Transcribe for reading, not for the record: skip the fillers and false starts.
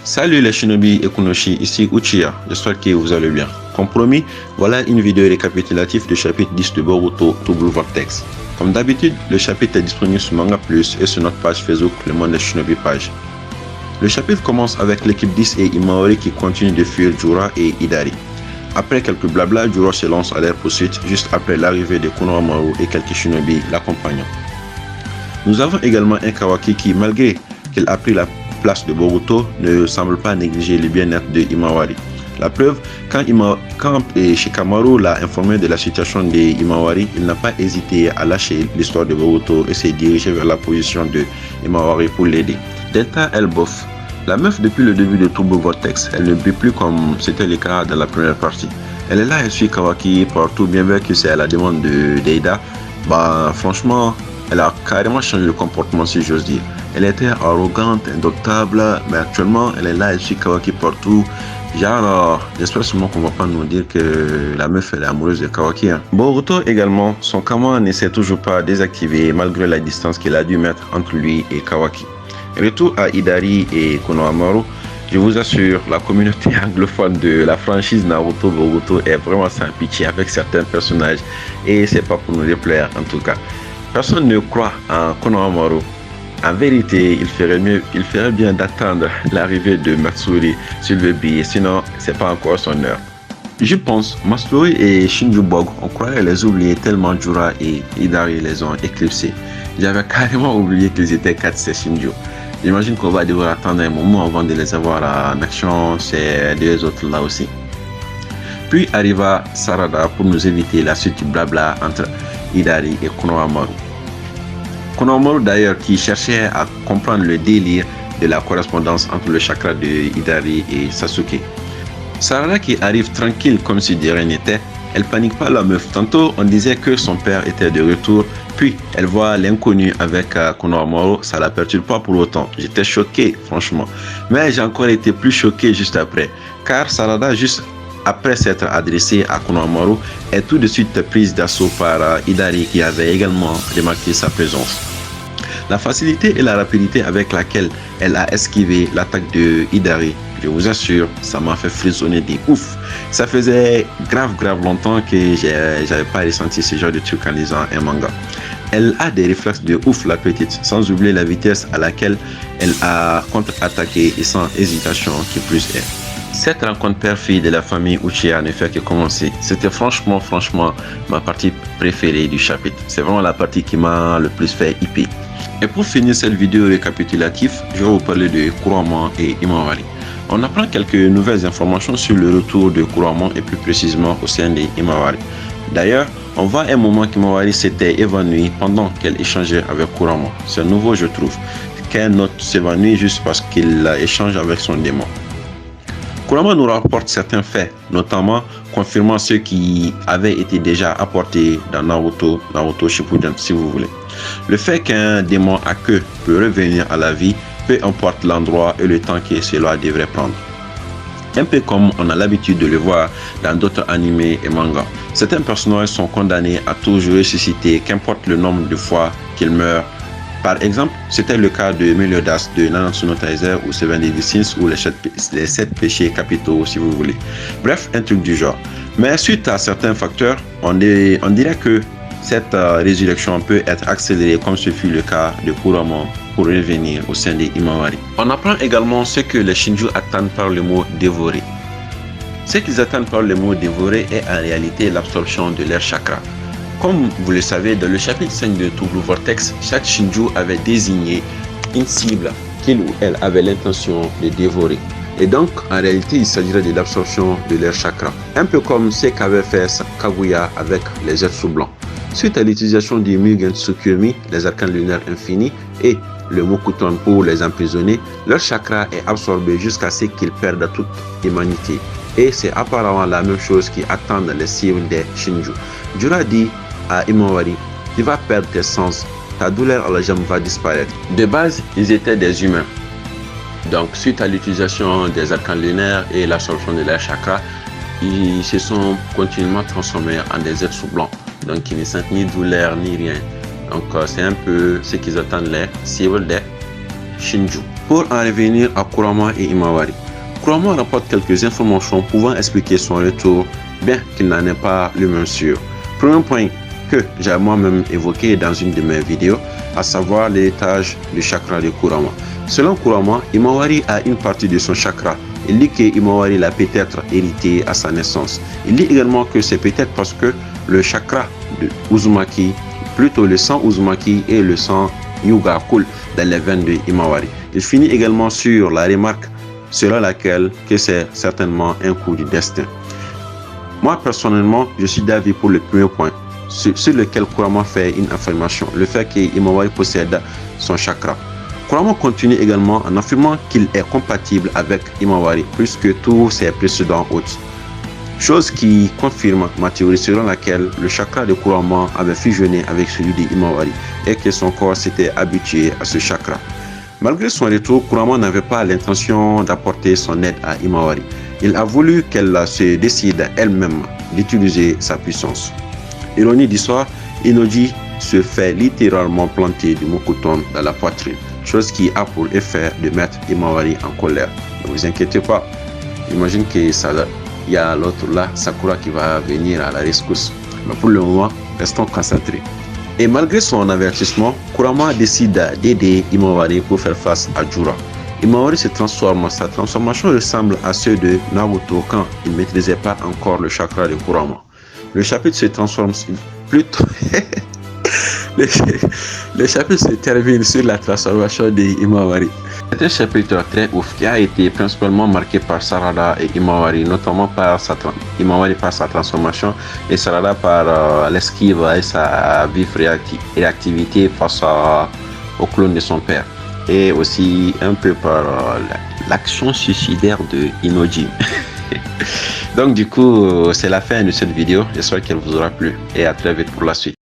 Salut les Shinobi et Kunoshi, ici Uchiha, j'espère que vous allez bien. Comme promis, voilà une vidéo récapitulative du chapitre 10 de Boruto to Blue Vortex. Comme d'habitude, le chapitre est disponible sur Manga Plus et sur notre page Facebook, le monde des Shinobi page. Le chapitre commence avec l'équipe 10 et Imaori qui continuent de fuir Jura et Hidari. Après quelques blabla, Jura se lance à leur poursuite juste après l'arrivée de Konohamaru et quelques Shinobi l'accompagnant. Nous avons également un Kawaki qui, malgré qu'il a pris la place de Boruto, ne semble pas négliger le bien-être de Imawari. La preuve, quand Shikamaru l'a informé de la situation de Imawari, il n'a pas hésité à lâcher l'histoire de Boruto et s'est dirigé vers la position de Imawari pour l'aider. Delta elle bof. La meuf depuis le début de Turbo Vortex, elle ne brille plus comme c'était le cas dans la première partie. Elle est là, elle suit Kawaki partout, bien vrai que c'est à la demande de Deida. Franchement, elle a carrément changé de comportement si j'ose dire. Elle était arrogante, indoctable, mais actuellement elle est là, elle suit Kawaki partout. J'espère seulement qu'on va pas nous dire que la meuf elle est amoureuse de Kawaki. Boruto également, son Kama ne s'est toujours pas désactivé malgré la distance qu'il a dû mettre entre lui et Kawaki. Retour à Hidari et Konohamaru. Je vous assure, la communauté anglophone de la franchise Naruto Boruto est vraiment sans pitié avec certains personnages et c'est pas pour nous déplaire en tout cas. Personne ne croit en Konohamaru. En vérité, il ferait bien d'attendre l'arrivée de Matsuri sur le billet, sinon c'est pas encore son heure. Je pense, Matsuri et Shinjubog, on croirait les oublier tellement Jura et Hidari les ont éclipsés. J'avais carrément oublié qu'ils étaient 4 ces Shinju. J'imagine qu'on va devoir attendre un moment avant de les avoir en action, ces deux autres là aussi. Puis arriva Sarada pour nous éviter la suite du blabla entre Hidari et Konohamaru. Konohamaru d'ailleurs qui cherchait à comprendre le délire de la correspondance entre le chakra de Hidari et Sasuke. Sarada qui arrive tranquille comme si de rien n'était, elle panique pas la meuf. Tantôt on disait que son père était de retour, puis elle voit l'inconnu avec Konohamaru, ça la perturbe pas pour autant. J'étais choqué franchement, mais j'ai encore été plus choqué juste après, car Sarada juste après s'être adressée à Konohamaru est tout de suite prise d'assaut par Hidari qui avait également remarqué sa présence. La facilité et la rapidité avec laquelle elle a esquivé l'attaque de Hidari, je vous assure, ça m'a fait frissonner des ouf. Ça faisait grave longtemps que j'avais pas ressenti ce genre de truc en lisant un manga. Elle a des réflexes de ouf la petite, sans oublier la vitesse à laquelle elle a contre-attaqué et sans hésitation qui plus est. Cette rencontre père-fille de la famille Uchiha ne fait que commencer. C'était franchement ma partie préférée du chapitre. C'est vraiment la partie qui m'a le plus fait hyper. Et pour finir cette vidéo récapitulative, je vais vous parler de Kurama et Imawari. On apprend quelques nouvelles informations sur le retour de Kurama et plus précisément au sein de Imawari. D'ailleurs, on voit un moment qu'Imawari s'était évanoui pendant qu'elle échangeait avec Kurama. C'est nouveau je trouve, qu'un autre s'évanouit juste parce qu'il échange avec son démon. Kurama nous rapporte certains faits, notamment confirmant ceux qui avaient été déjà apportés dans Naruto Shippuden si vous voulez. Le fait qu'un démon à queue peut revenir à la vie, peu importe l'endroit et le temps que cela devrait prendre. Un peu comme on a l'habitude de le voir dans d'autres animés et mangas. Certains personnages sont condamnés à toujours ressusciter, qu'importe le nombre de fois qu'ils meurent. Par exemple, c'était le cas de Meliodas de Nanatsu no Taizai ou Seven Deadly Sins ou les 7 péchés capitaux si vous voulez. Bref, un truc du genre. Mais suite à certains facteurs, on dirait que cette résurrection peut être accélérée comme ce fut le cas de Kurama pour revenir au sein des Imawari. On apprend également ce que les Shinju attendent par le mot dévorer. Ce qu'ils attendent par le mot dévorer est en réalité l'absorption de leur chakra. Comme vous le savez, dans le chapitre 5 de Turbo Vortex, chaque Shinju avait désigné une cible qu'il ou elle avait l'intention de dévorer. Et donc, en réalité, il s'agirait de l'absorption de leur chakra. Un peu comme ce qu'avait fait Kaguya avec les êtres blancs. Suite à l'utilisation du Mugen Tsukuyomi, les arcanes lunaires infinis, et le Mokuton pour les emprisonner, leur chakra est absorbé jusqu'à ce qu'ils perdent toute humanité. Et c'est apparemment la même chose qui attend les cibles des Shinju. Jura dit à Imawari, tu vas perdre tes sens, ta douleur à la jambe va disparaître. De base, ils étaient des humains. Donc, suite à l'utilisation des arcanes lunaires et l'absorption de leur chakra, ils se sont continuellement transformés en des êtres blancs. Donc, ils ne sentent ni douleur ni rien. Donc, c'est un peu ce qu'ils attendent les cibles des Shinju. Pour en revenir à Kurama et Himawari, Kurama rapporte quelques informations pouvant expliquer son retour, bien qu'il n'en ait pas lui-même sûr. Premier point que j'ai moi-même évoqué dans une de mes vidéos, à savoir l'héritage du chakra de Kurama. Selon Kurama, Himawari a une partie de son chakra. Il dit que Himawari l'a peut-être hérité à sa naissance. Il dit également que c'est peut-être parce que le chakra de Uzumaki, plutôt le sang Uzumaki et le sang Hyuga coulent dans les veines de Himawari. Il finit également sur la remarque selon laquelle que c'est certainement un coup du destin. Moi personnellement, je suis d'avis pour le premier point, sur lequel Kurama fait une affirmation, le fait que Himawari possède son chakra. Kurama continue également en affirmant qu'il est compatible avec Himawari plus que tous ses précédents hôtes. Chose qui confirme ma théorie selon laquelle le chakra de Kurama avait fusionné avec celui de Himawari et que son corps s'était habitué à ce chakra. Malgré son retour, Kurama n'avait pas l'intention d'apporter son aide à Himawari. Il a voulu qu'elle se décide elle-même d'utiliser sa puissance. Ironie d'histoire, Inoji se fait littéralement planter du mokuton dans la poitrine, chose qui a pour effet de mettre Himawari en colère. Ne vous inquiétez pas, j'imagine que il y a l'autre là, Sakura, qui va venir à la rescousse. Mais pour le moment, restons concentrés. Et malgré son avertissement, Kurama décide d'aider Himawari pour faire face à Jura. Himawari se transforme. Sa transformation ressemble à ceux de Naruto quand il ne maîtrisait pas encore le chakra de Kurama. Le chapitre se transforme plutôt... le chapitre se termine sur la transformation de Himawari. C'est un chapitre très ouf qui a été principalement marqué par Sarada et Himawari, notamment par Himawari par sa transformation et Sarada par l'esquive et sa vive réactivité face au clone de son père. Et aussi un peu par l'action suicidaire de Inoji. Donc du coup, c'est la fin de cette vidéo. J'espère qu'elle vous aura plu et à très vite pour la suite.